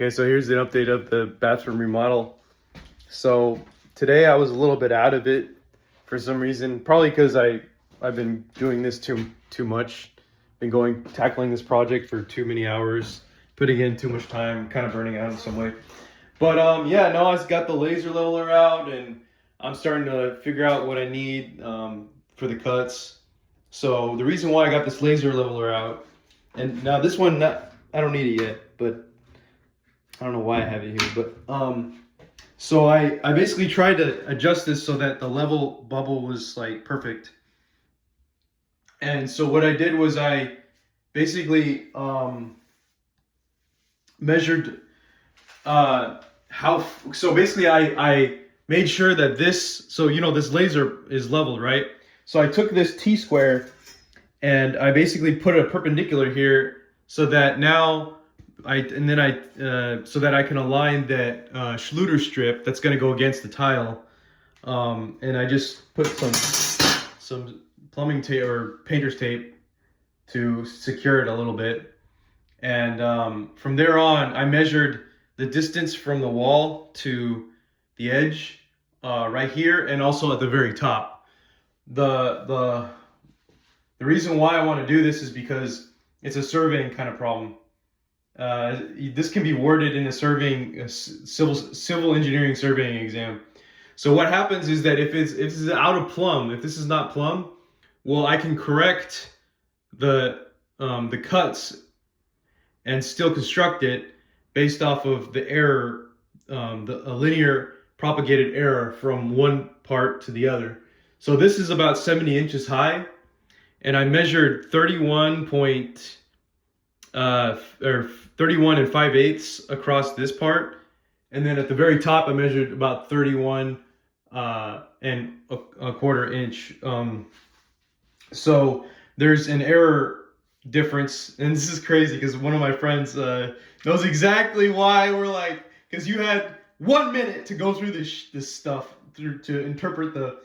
Okay, so here's an update of the bathroom remodel. So today I was a little bit out of it for some reason, probably because I've been doing this too much. Been tackling this project for too many hours, putting in too much time, kind of burning out in some way. But yeah, no, I've got the laser leveler out and I'm starting to figure out what I need for the cuts. So the reason why I got this laser leveler out, and now this one, I don't need it yet, but I don't know why I have it here, but so I basically tried to adjust this so that the level bubble was like perfect. And so what I did was I basically measured so basically I made sure that this laser is leveled, right? So I took this T-square and I basically put a perpendicular here so that now so that I can align that Schluter strip that's going to go against the tile, and I just put some plumbing tape or painter's tape to secure it a little bit, and from there on I measured the distance from the wall to the edge right here, and also at the very top. The reason why I want to do this is because it's a surveying kind of problem. This can be worded in a civil engineering surveying exam. So what happens is that if this is out of plumb, if this is not plumb, well, I can correct the cuts and still construct it based off of the error, a linear propagated error from one part to the other. So this is about 70 inches high, and I measured 31 and 5/8 across this part, and then at the very top I measured about 31 and a quarter inch. So there's an error difference, and this is crazy because one of my friends knows exactly why we're like, because you had 1 minute to go through this stuff to interpret the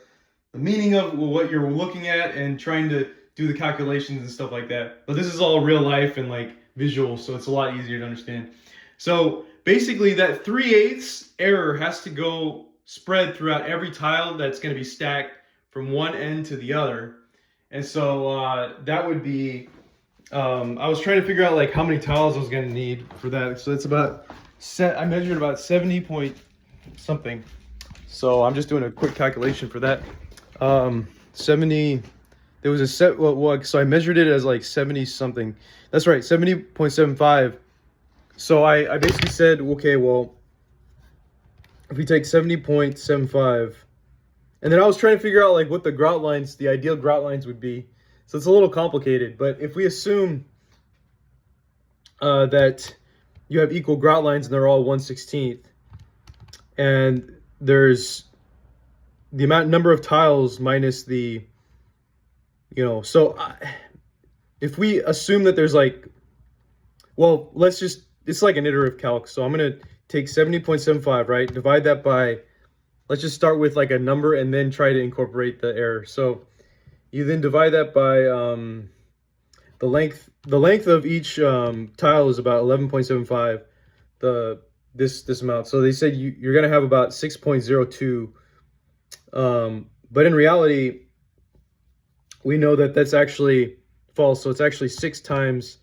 meaning of what you're looking at and trying to do the calculations and stuff like that. But this is all real life and like visual, so it's a lot easier to understand. So basically that 3/8 error has to go spread throughout every tile that's going to be stacked from one end to the other. And so that would be, I was trying to figure out like how many tiles I was going to need for that. So it's about, I measured about 70 point something. So I'm just doing a quick calculation for that. 70, there was a set, so I measured it as like 70 something. That's right, 70.75. So I basically said, okay, well, if we take 70.75, and then I was trying to figure out like what the grout lines, the ideal grout lines would be. So it's a little complicated, but if we assume that you have equal grout lines and they're all 1/16, and there's the number of tiles minus the, if we assume that there's like, well, it's like an iterative calc. So I'm going to take 70.75, right? Divide that by, let's just start with like a number and then try to incorporate the error. So you then divide that by the length of each tile is about 11.75, this amount. So they said you're going to have about 6.02. But in reality, we know that that's actually false. So it's actually 6 times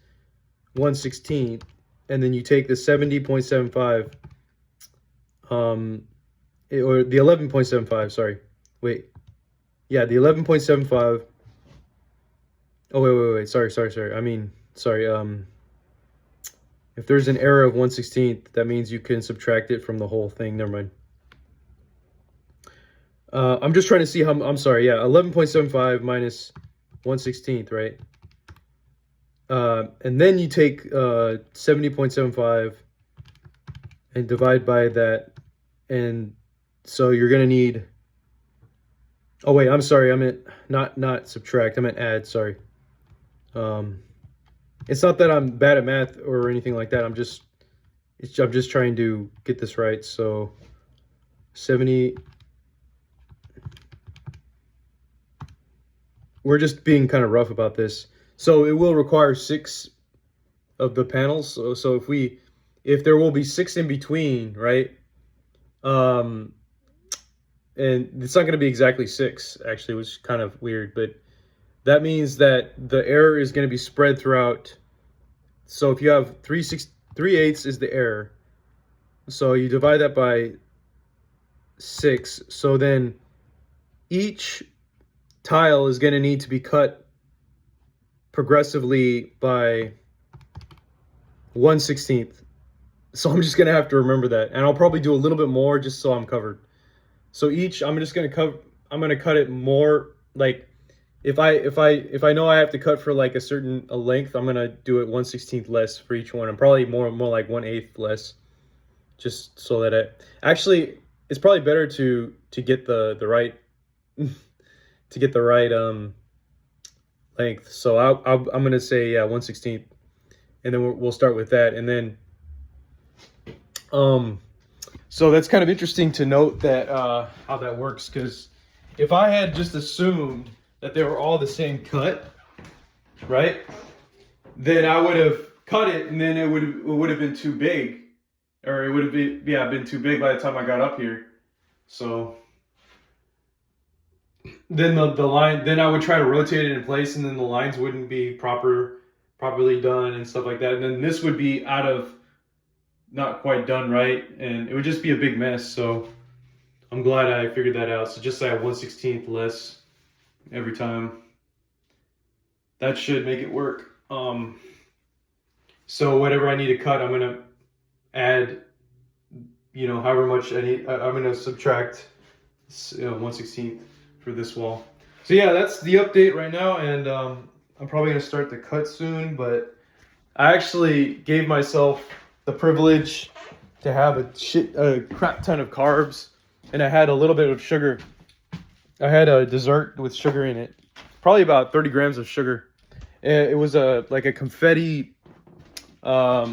1/16, and then you take the 70.75, or the 11.75. Sorry, wait, yeah, the 11.75. Oh wait. Sorry. I mean, sorry. If there's an error of 1/16, that means you can subtract it from the whole thing. Never mind. I'm just trying to see how, I'm sorry, yeah, 11.75 minus 1/16, right? And then you take 70.75 and divide by that, and so you're gonna need, oh wait, I'm sorry, I meant not subtract, I meant add, sorry. It's not that I'm bad at math or anything like that, I'm just trying to get this right. So 70, we're just being kind of rough about this. So it will require 6 of the panels. So if we if there will be 6 in between, right? Um, and it's not going to be exactly 6, actually, which is kind of weird, but that means that the error is going to be spread throughout. So if you have 3/8 is the error. So you divide that by 6. So then each tile is going to need to be cut progressively by 1/16. So I'm just going to have to remember that. And I'll probably do a little bit more just so I'm covered. So I'm just going to I'm going to cut it more, like if I know I have to cut for like a length, I'm going to do it 1/16 less for each one. I'm probably more like 1/8 less, just so that it's probably better to get the right to get the right length. So I'm going to say, yeah, 1/16, and then we'll start with that. And then so that's kind of interesting to note that how that works, because if I had just assumed that they were all the same cut, right, then I would have cut it, and then it would have been too big, or it would have been too big by the time I got up here. So then the line, then I would try to rotate it in place, and then the lines wouldn't be properly done and stuff like that, and then this would be not quite done right, and it would just be a big mess. So I'm glad I figured that out. So just say 1/16 less every time. That should make it work. So whatever I need to cut, I'm gonna add, however much I need. I'm gonna subtract 1/16 for this wall. So yeah, that's the update right now, and I'm probably gonna start the cut soon. But I actually gave myself the privilege to have a crap ton of carbs, and I had a little bit of sugar. I had a dessert with sugar in it, probably about 30 grams of sugar. It was like a confetti, what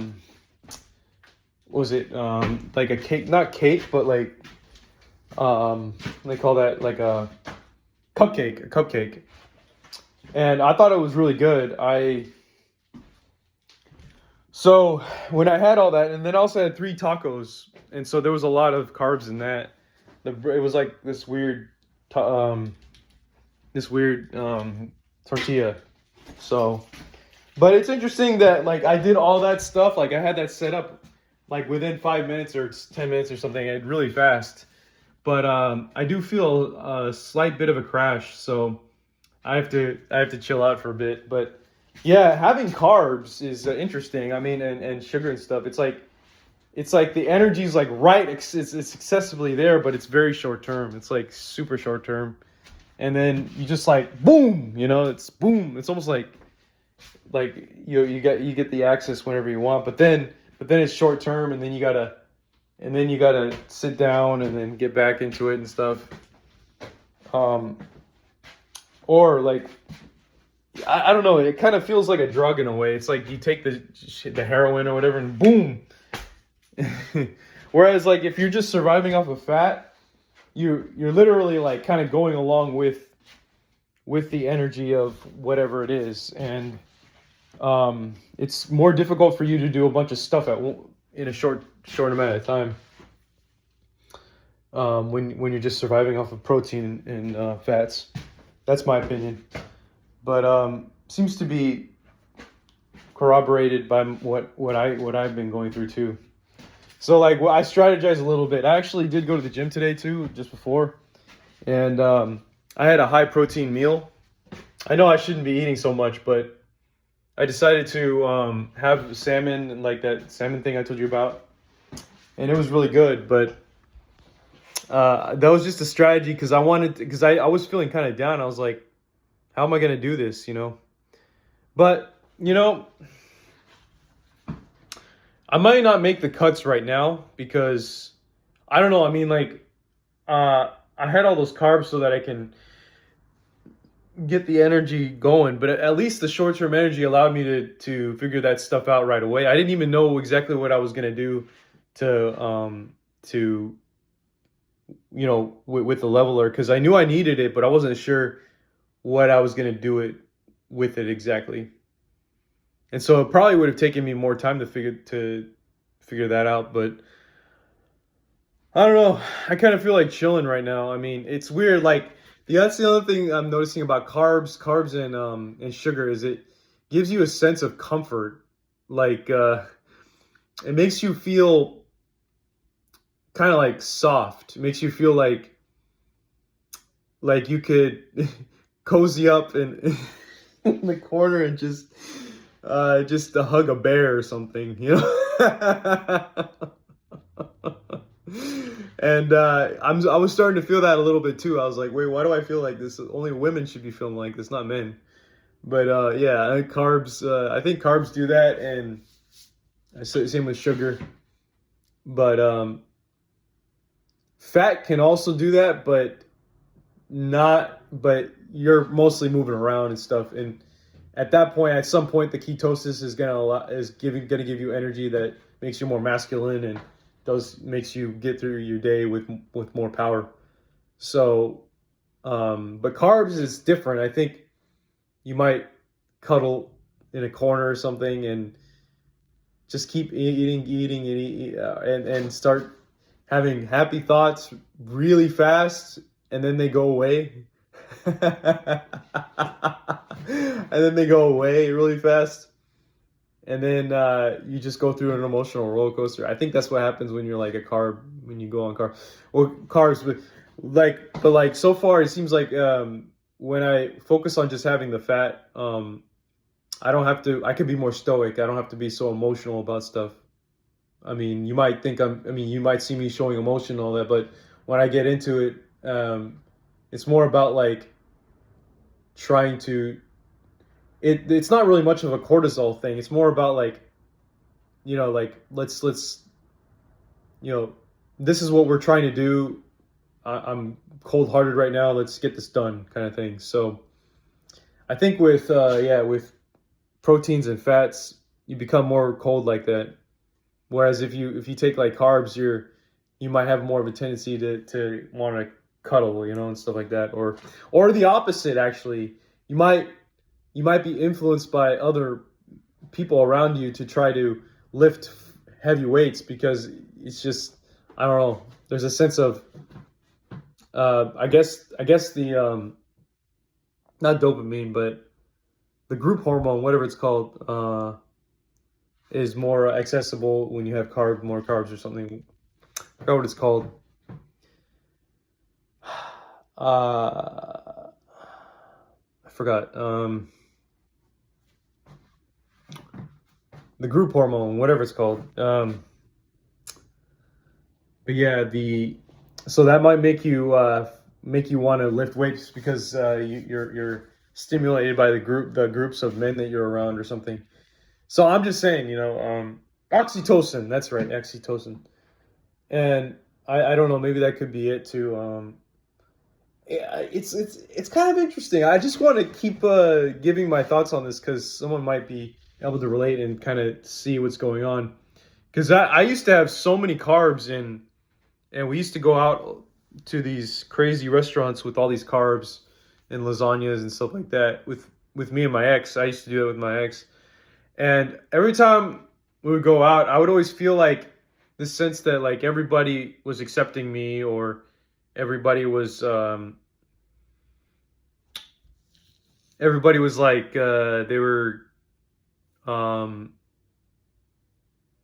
was it, like a cake, not cake, but like, they call that like a cupcake. And I thought it was really good. So when I had all that, and then I also had 3 tacos, and so there was a lot of carbs in that. It was like this weird tortilla. So, but it's interesting that like I did all that stuff, like I had that set up like within 5 minutes or 10 minutes or something, and really fast. But I do feel a slight bit of a crash, so I have to chill out for a bit. But yeah, having carbs is interesting. I mean, and sugar and stuff. It's like the energy is like right. It's excessively there, but it's very short term. It's like super short term, and then you just like boom. It's boom. It's almost like you get the access whenever you want, but then it's short term, and then you gotta sit down and then get back into it and stuff. Or like, I don't know, it kind of feels like a drug in a way. It's like you take the heroin or whatever and boom. Whereas like if you're just surviving off of fat, you're literally like kind of going along with the energy of whatever it is, and it's more difficult for you to do a bunch of stuff in a short amount of time. When you're just surviving off of protein and fats. That's my opinion, but seems to be corroborated by what I've been going through too. So like, I strategized a little bit. I actually did go to the gym today too, just before, and I had a high protein meal. I know I shouldn't be eating so much, but I decided to have salmon, and like that salmon thing I told you about, and it was really good. But that was just a strategy because I was feeling kind of down. I was like, how am I going to do this, But, I might not make the cuts right now because, I don't know, I mean, like, I had all those carbs so that I can get the energy going, but at least the short-term energy allowed me to figure that stuff out right away. I didn't even know exactly what I was going to do to with the leveler, because I knew I needed it, but I wasn't sure what I was going to do with it exactly. And so it probably would have taken me more time to figure figure that out. But I don't know. I kind of feel like chilling right now. I mean, it's weird. Like that's the other thing I'm noticing about carbs and sugar is it gives you a sense of comfort. Like it makes you feel kind of like soft. It makes you feel like you could cozy up in, in the corner and just to hug a bear or something, you know. And I was starting to feel that a little bit too. I was like, wait, why do I feel like this? Only women should be feeling like this, not men. But yeah, carbs. I think carbs do that, and same with sugar. But fat can also do that, but not. But you're mostly moving around and stuff, and at that point, at some point, the ketosis is gonna give you energy that makes you more masculine and makes you get through your day with more power. So, but carbs is different. I think you might cuddle in a corner or something and just keep eating, and start having happy thoughts really fast, and then they go away. And then they go away really fast. And then you just go through an emotional roller coaster. I think that's what happens when you're like when you go on carbs. But like so far, it seems like when I focus on just having the fat, I can be more stoic. I don't have to be so emotional about stuff. I mean, you might you might see me showing emotion and all that, but when I get into it, it's more about like trying to, it's not really much of a cortisol thing. It's more about like, like let's, this is what we're trying to do. I'm cold-hearted right now. Let's get this done, kind of thing. So I think with proteins and fats, you become more cold like that. Whereas if you take like carbs, you might have more of a tendency to want to cuddle, and stuff like that. Or the opposite, actually. You might be influenced by other people around you to try to lift heavy weights because it's just, I don't know. There's a sense of I guess the not dopamine, but the group hormone, whatever it's called, is more accessible when you have more carbs or something. I forgot what it's called. I forgot. The group hormone, whatever it's called. But yeah, so that might make you want to lift weights because you're stimulated by the groups of men that you're around or something. So I'm just saying, oxytocin. That's right, oxytocin. And I don't know, maybe that could be it too. It's kind of interesting. I just want to keep giving my thoughts on this because someone might be able to relate and kind of see what's going on. Because I used to have so many carbs and we used to go out to these crazy restaurants with all these carbs and lasagnas and stuff like that with me and my ex. I used to do that with my ex. And every time we would go out, I would always feel like this sense that like everybody was accepting me or everybody was like they were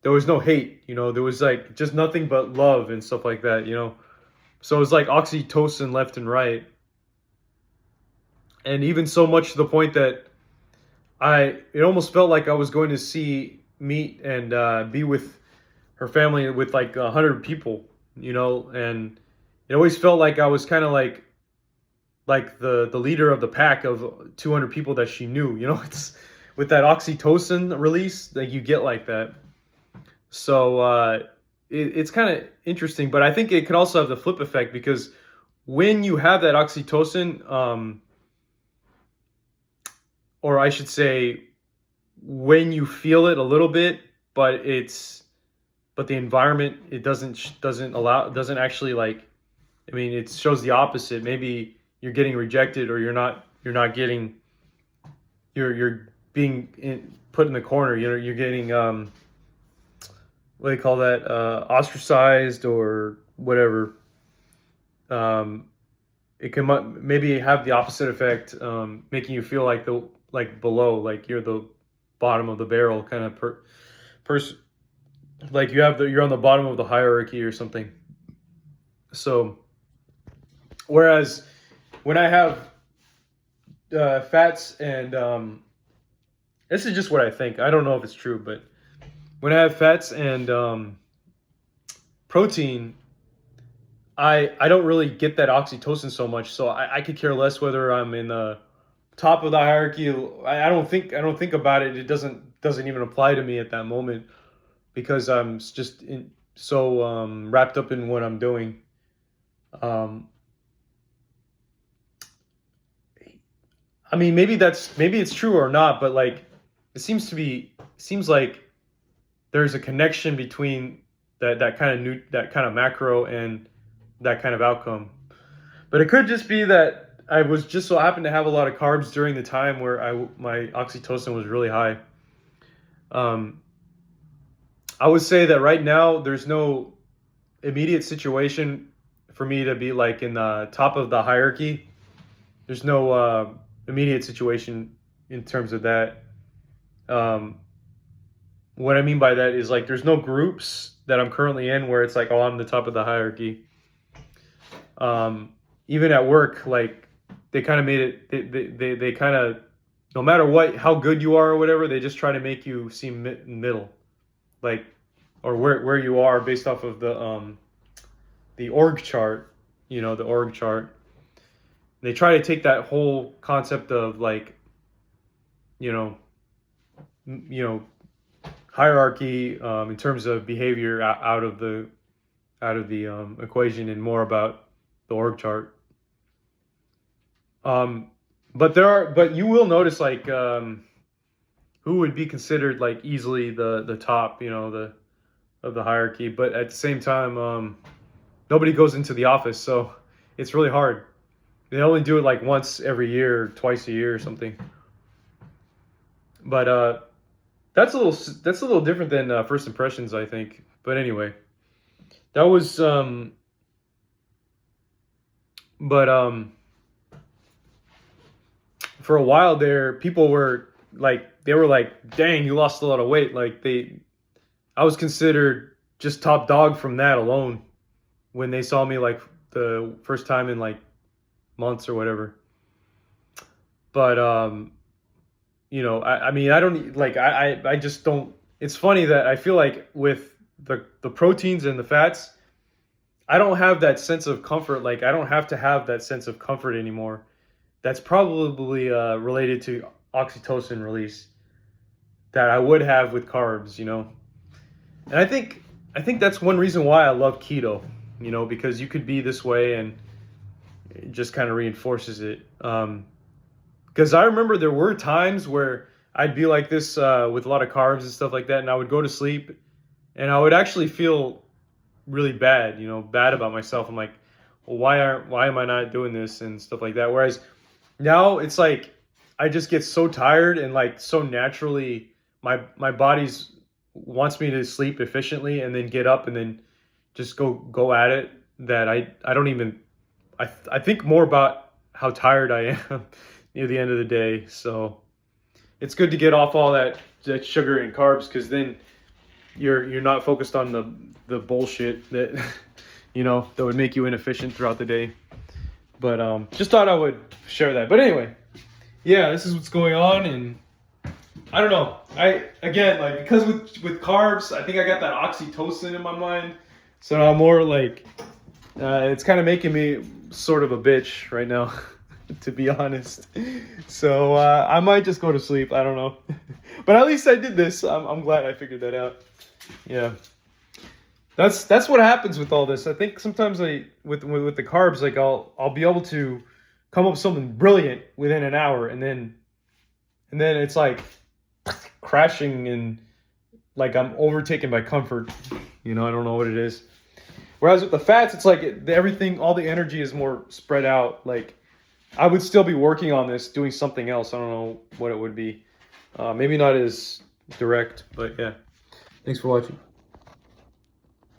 there was no hate, there was like just nothing but love and stuff like that, so it was like oxytocin left and right. And even so much to the point that it almost felt like I was going to meet and be with her family with like 100 people, and it always felt like I was kind of like the leader of the pack of 200 people that she knew, it's with that oxytocin release, like you get like that. So it's kind of interesting, but I think it could also have the flip effect because when you have that oxytocin, or I should say, when you feel it a little bit, but the environment, it doesn't actually like, I mean, it shows the opposite. Maybe you're getting rejected or you're being put in the corner, you're getting, what do you call that, ostracized or whatever. It can maybe have the opposite effect, making you feel like below, like you're the bottom of the barrel kind of person, like you're on the bottom of the hierarchy or something. So whereas when I have fats and this is just what I think. I don't know if it's true, but when I have fats and protein, I don't really get that oxytocin so much. So I could care less whether I'm in the top of the hierarchy. I don't think about it. It doesn't even apply to me at that moment because I'm just so wrapped up in what I'm doing. Um, I mean, maybe it's true or not, but like seems like there's a connection between that kind of macro and that kind of outcome. But it could just be that I was just so happened to have a lot of carbs during the time where my oxytocin was really high. Um, I would say that right now there's no immediate situation for me to be like in the top of the hierarchy. There's no immediate situation in terms of that. Um, what I mean by that is like there's no groups that I'm currently in where it's like, oh, I'm the top of the hierarchy. Even at work, like they kind of made it. They kind of, no matter how good you are or whatever, they just try to make you seem middle, like, or where you are based off of the org chart. You know, the org chart. They try to take that whole concept of like, you know, hierarchy in terms of behavior out of the equation and more about the org chart. But you will notice like who would be considered like easily the top, you know, of the hierarchy. But at the same time, nobody goes into the office, so it's really hard. They only do it like once every year, twice a year or something. But that's a little different than first impressions, I think. But anyway, that was but for a while there, people were like, dang, you lost a lot of weight. Like I was considered just top dog from that alone when they saw me like the first time in like months or whatever. But you know, I mean, I don't like, I just don't. It's funny that I feel like with the proteins and the fats, I don't have that sense of comfort. Like I don't have to have that sense of comfort anymore. That's probably related to oxytocin release that I would have with carbs, you know. And I think that's one reason why I love keto, you know, because you could be this way and it just kind of reinforces it. Because I remember there were times where I'd be like this with a lot of carbs and stuff like that, and I would go to sleep and I would actually feel really bad, you know, bad about myself. I'm like, well, why am I not doing this and stuff like that? Whereas now it's like I just get so tired and like so naturally my body's wants me to sleep efficiently and then get up and then just go at it that I don't even I think more about how tired I am near the end of the day. So it's good to get off all that sugar and carbs because then you're not focused on the bullshit that you know that would make you inefficient throughout the day. But just thought I would share that. But anyway, yeah, this is what's going on, and I don't know. Again, like, because with carbs, I think I got that oxytocin in my mind, so now I'm more like it's kind of making me sort of a bitch right now, to be honest. So I might just go to sleep. I don't know, but at least I did this. I'm glad I figured that out. Yeah. That's what happens with all this. I think sometimes with the carbs, like I'll be able to come up with something brilliant within an hour, and then it's like crashing and like I'm overtaken by comfort. You know, I don't know what it is. Whereas with the fats, it's like everything, all the energy is more spread out. Like I would still be working on this, doing something else. I don't know what it would be. Maybe not as direct, but yeah. Thanks for watching.